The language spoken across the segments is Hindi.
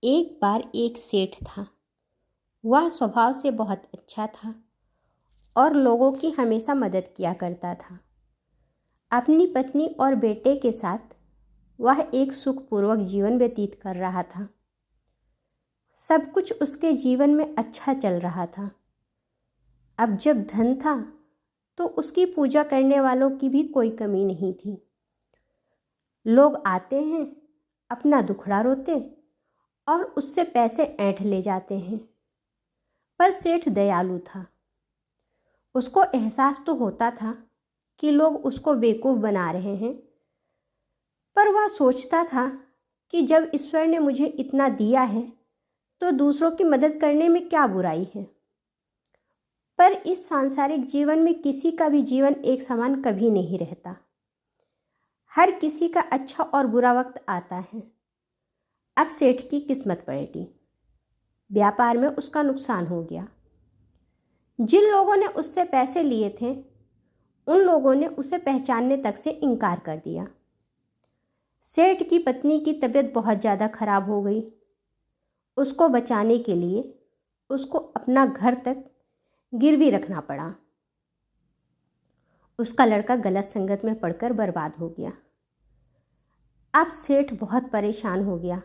एक बार एक सेठ था। वह स्वभाव से बहुत अच्छा था और लोगों की हमेशा मदद किया करता था। अपनी पत्नी और बेटे के साथ वह एक सुखपूर्वक जीवन व्यतीत कर रहा था। सब कुछ उसके जीवन में अच्छा चल रहा था। अब जब धन था तो उसकी पूजा करने वालों की भी कोई कमी नहीं थी। लोग आते हैं, अपना दुखड़ा रोते और उससे पैसे ऐंठ ले जाते हैं। पर सेठ दयालु था। उसको एहसास तो होता था कि लोग उसको बेवकूफ़ बना रहे हैं, पर वह सोचता था कि जब ईश्वर ने मुझे इतना दिया है तो दूसरों की मदद करने में क्या बुराई है। पर इस सांसारिक जीवन में किसी का भी जीवन एक समान कभी नहीं रहता। हर किसी का अच्छा और बुरा वक्त आता है। अब सेठ की किस्मत पलटी। व्यापार में उसका नुकसान हो गया। जिन लोगों ने उससे पैसे लिए थे उन लोगों ने उसे पहचानने तक से इनकार कर दिया। सेठ की पत्नी की तबीयत बहुत ज़्यादा खराब हो गई। उसको बचाने के लिए उसको अपना घर तक गिरवी रखना पड़ा। उसका लड़का गलत संगत में पड़कर बर्बाद हो गया। अब सेठ बहुत परेशान हो गया।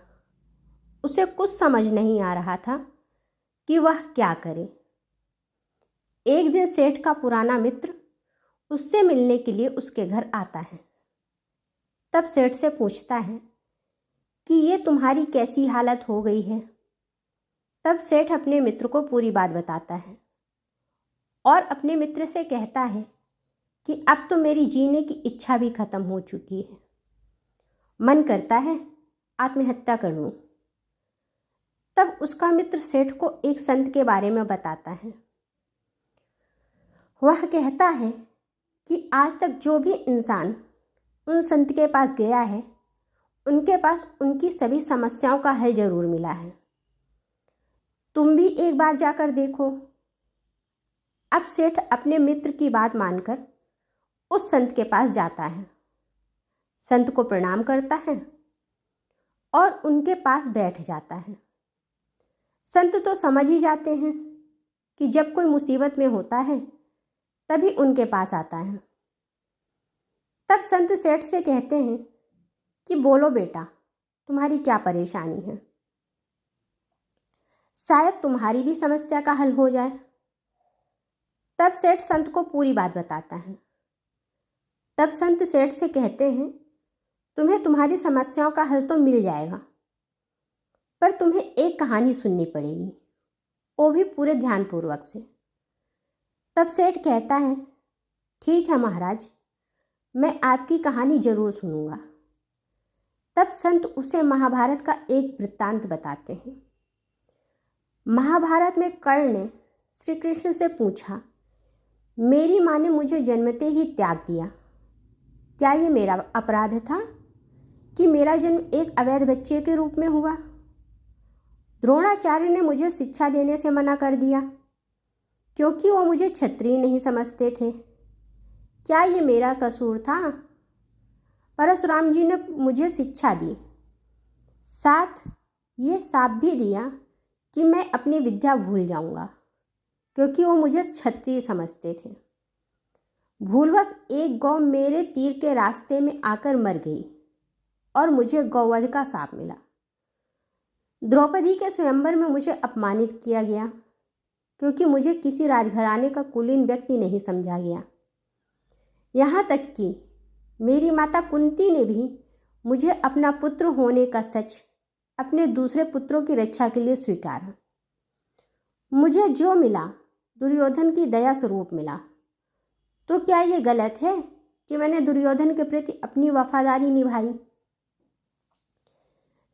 उसे कुछ समझ नहीं आ रहा था कि वह क्या करे। एक दिन सेठ का पुराना मित्र उससे मिलने के लिए उसके घर आता है। तब सेठ से पूछता है कि ये तुम्हारी कैसी हालत हो गई है। तब सेठ अपने मित्र को पूरी बात बताता है और अपने मित्र से कहता है कि अब तो मेरी जीने की इच्छा भी खत्म हो चुकी है। मन करता है आत्महत्या कर लूं। तब उसका मित्र सेठ को एक संत के बारे में बताता है। वह कहता है कि आज तक जो भी इंसान उन संत के पास गया है उनके पास उनकी सभी समस्याओं का हल जरूर मिला है। तुम भी एक बार जाकर देखो। अब सेठ अपने मित्र की बात मानकर उस संत के पास जाता है। संत को प्रणाम करता है और उनके पास बैठ जाता है। संत तो समझ ही जाते हैं कि जब कोई मुसीबत में होता है तभी उनके पास आता है। तब संत सेठ से कहते हैं कि बोलो बेटा, तुम्हारी क्या परेशानी है, शायद तुम्हारी भी समस्या का हल हो जाए। तब सेठ संत को पूरी बात बताता है। तब संत सेठ से कहते हैं तुम्हें तुम्हारी समस्याओं का हल तो मिल जाएगा, पर तुम्हें एक कहानी सुननी पड़ेगी, वो भी पूरे ध्यानपूर्वक से। तब सेठ कहता है ठीक है महाराज, मैं आपकी कहानी जरूर सुनूंगा। तब संत उसे महाभारत का एक वृत्तांत बताते हैं। महाभारत में कर्ण ने श्री कृष्ण से पूछा, मेरी माँ ने मुझे जन्मते ही त्याग दिया, क्या ये मेरा अपराध था कि मेरा जन्म एक अवैध बच्चे के रूप में हुआ? द्रोणाचार्य ने मुझे शिक्षा देने से मना कर दिया क्योंकि वो मुझे क्षत्रिय नहीं समझते थे, क्या ये मेरा कसूर था? परशुराम जी ने मुझे शिक्षा दी, साथ ये शाप भी दिया कि मैं अपनी विद्या भूल जाऊंगा क्योंकि वो मुझे क्षत्रिय समझते थे। भूलवश एक गौ मेरे तीर के रास्ते में आकर मर गई और मुझे गौवध का शाप मिला। द्रौपदी के स्वयंवर में मुझे अपमानित किया गया क्योंकि मुझे किसी राजघराने का कुलीन व्यक्ति नहीं समझा गया। यहाँ तक कि मेरी माता कुंती ने भी मुझे अपना पुत्र होने का सच अपने दूसरे पुत्रों की रक्षा के लिए स्वीकारा। मुझे जो मिला दुर्योधन की दया स्वरूप मिला, तो क्या ये गलत है कि मैंने दुर्योधन के प्रति अपनी वफादारी निभाई?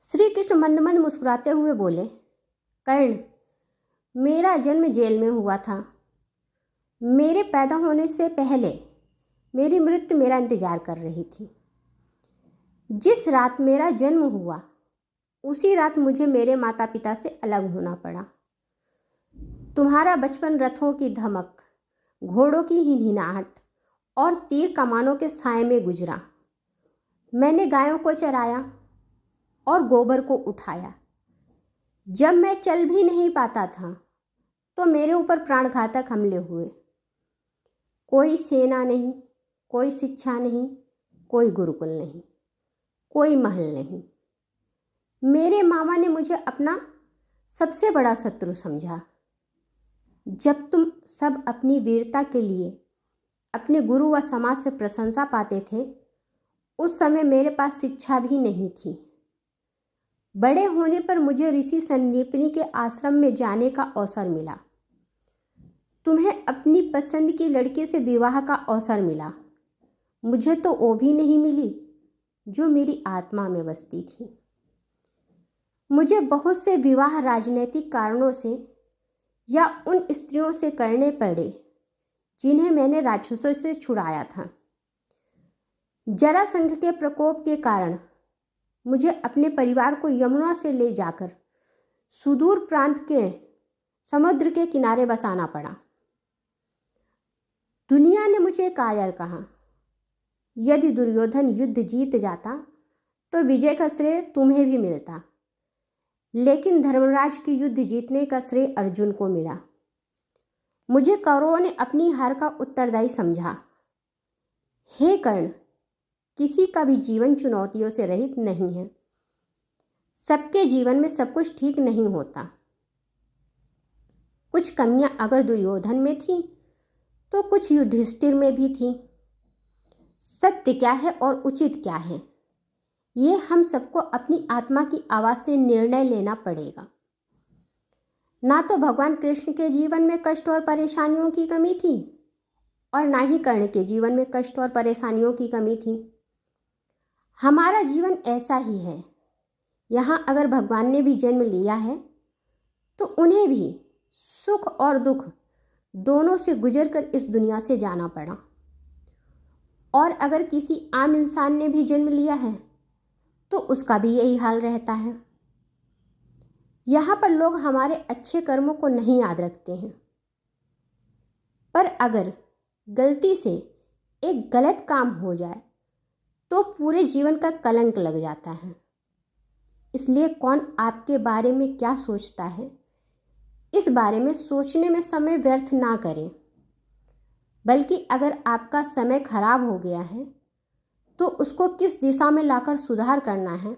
श्री कृष्ण मंद मंद मुस्कुराते हुए बोले, कर्ण, मेरा जन्म जेल में हुआ था। मेरे पैदा होने से पहले मेरी मृत्यु मेरा इंतजार कर रही थी। जिस रात मेरा जन्म हुआ उसी रात मुझे मेरे माता पिता से अलग होना पड़ा। तुम्हारा बचपन रथों की धमक, घोड़ों की हिनहिनाहट और तीर कमानों के साए में गुजरा। मैंने गायों को चराया और गोबर को उठाया। जब मैं चल भी नहीं पाता था तो मेरे ऊपर प्राणघातक हमले हुए। कोई सेना नहीं, कोई शिक्षा नहीं, कोई गुरुकुल नहीं, कोई महल नहीं। मेरे मामा ने मुझे अपना सबसे बड़ा शत्रु समझा। जब तुम सब अपनी वीरता के लिए अपने गुरु व समाज से प्रशंसा पाते थे, उस समय मेरे पास शिक्षा भी नहीं थी। बड़े होने पर मुझे ऋषि संदीपनी के आश्रम में जाने का अवसर मिला। तुम्हें अपनी पसंद की लड़के से विवाह का अवसर मिला। मुझे तो वो भी नहीं मिली जो मेरी आत्मा में बसती थी। मुझे बहुत से विवाह राजनीतिक कारणों से या उन स्त्रियों से करने पड़े जिन्हें मैंने राक्षसों से छुड़ाया था। जरासंध के प्रकोप के कारण मुझे अपने परिवार को यमुना से ले जाकर सुदूर प्रांत के समुद्र के किनारे बसाना पड़ा। दुनिया ने मुझे कायर कहा। यदि दुर्योधन युद्ध जीत जाता तो विजय का श्रेय तुम्हें भी मिलता, लेकिन धर्मराज की युद्ध जीतने का श्रेय अर्जुन को मिला। मुझे कौरवों ने अपनी हार का उत्तरदायी समझा। हे कर्ण, किसी का भी जीवन चुनौतियों से रहित नहीं है। सबके जीवन में सब कुछ ठीक नहीं होता। कुछ कमियां अगर दुर्योधन में थी तो कुछ युधिष्ठिर में भी थी। सत्य क्या है और उचित क्या है, ये हम सबको अपनी आत्मा की आवाज से निर्णय लेना पड़ेगा। ना तो भगवान कृष्ण के जीवन में कष्ट और परेशानियों की कमी थी और ना ही कर्ण के जीवन में कष्ट और परेशानियों की कमी थी। हमारा जीवन ऐसा ही है। यहाँ अगर भगवान ने भी जन्म लिया है तो उन्हें भी सुख और दुख दोनों से गुजरकर इस दुनिया से जाना पड़ा। और अगर किसी आम इंसान ने भी जन्म लिया है तो उसका भी यही हाल रहता है। यहाँ पर लोग हमारे अच्छे कर्मों को नहीं याद रखते हैं, पर अगर गलती से एक गलत काम हो जाए तो पूरे जीवन का कलंक लग जाता है। इसलिए कौन आपके बारे में क्या सोचता है, इस बारे में सोचने में समय व्यर्थ ना करें, बल्कि अगर आपका समय खराब हो गया है तो उसको किस दिशा में लाकर सुधार करना है,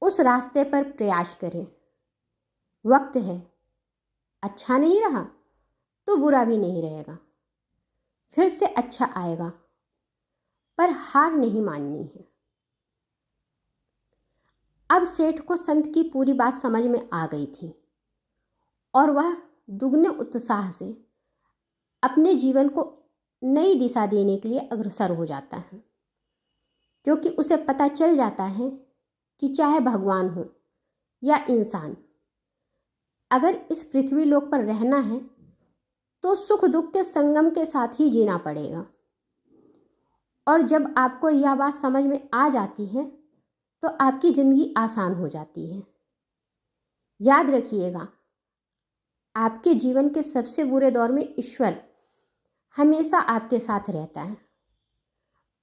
उस रास्ते पर प्रयास करें। वक्त है, अच्छा नहीं रहा तो बुरा भी नहीं रहेगा, फिर से अच्छा आएगा, पर हार नहीं माननी है। अब सेठ को संत की पूरी बात समझ में आ गई थी और वह दुगने उत्साह से अपने जीवन को नई दिशा देने के लिए अग्रसर हो जाता है, क्योंकि उसे पता चल जाता है कि चाहे भगवान हो या इंसान, अगर इस पृथ्वी लोक पर रहना है तो सुख दुख के संगम के साथ ही जीना पड़ेगा। और जब आपको यह बात समझ में आ जाती है तो आपकी जिंदगी आसान हो जाती है। याद रखिएगा, आपके जीवन के सबसे बुरे दौर में ईश्वर हमेशा आपके साथ रहता है।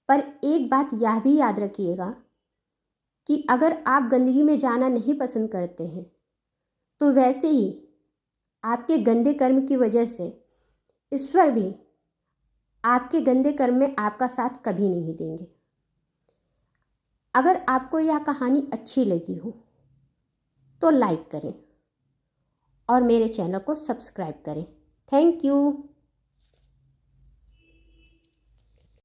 पर एक बात यह भी याद रखिएगा कि अगर आप गंदगी में जाना नहीं पसंद करते हैं तो वैसे ही आपके गंदे कर्म की वजह से ईश्वर भी आपके गंदे कर्म में आपका साथ कभी नहीं देंगे। अगर आपको यह कहानी अच्छी लगी हो तो लाइक करें और मेरे चैनल को सब्सक्राइब करें। Thank you.